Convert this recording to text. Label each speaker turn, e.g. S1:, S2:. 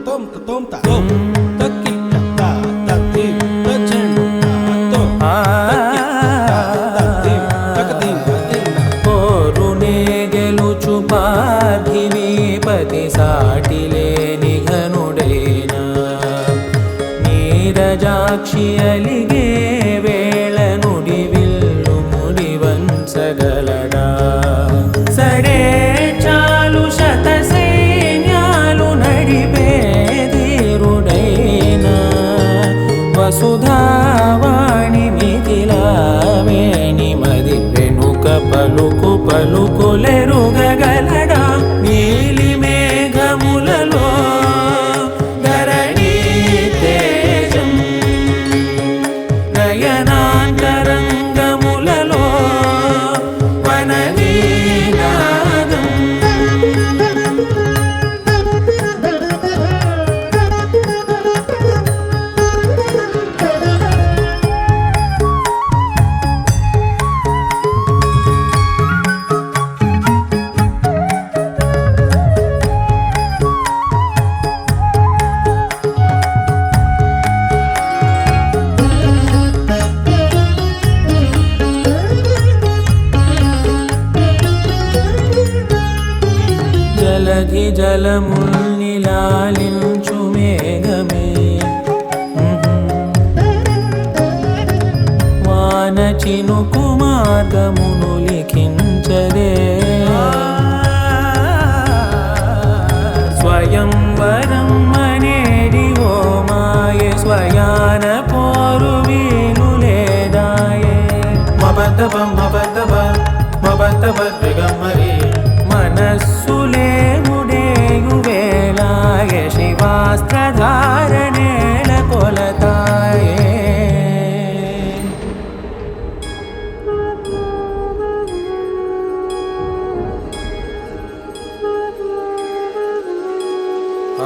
S1: tom ta tom ta tom ta ki ta ta ti ta chen ta tom ta ki ta ti ta ka ti ta ti
S2: కోరునే గెలుచు పార్థివీపతి సాటిలే నిఘనుడేనా Neerajakshi అలిగే వేళ నుడి విల్లు ముడి వంచగలడా సడే చాలు శత సైన్యాలు నడిపే ధీరుడైనా వసుధావాణి మిథిలావేణి మది వెనుక పలుకు పలుకులెరుగగలడా నీలి మేఘములలో ధరణీ తేజం నయనాంతరంగములలో వననీనాదం జలధి జలముల్ని లాలించు మేఘమే వాన చినుకు మార్గమును లిఖించదే స్వయంవరం అనేడి ఓ మాయ స్వయాన పోరు వీలు లేదాయే మబద్దబ మబద్దబ మబద్దబ దిగమ్మరి మనస్సులే ముడేయు వేళాయ శివాస్త్రధారణేళ కొలతాయే ఆ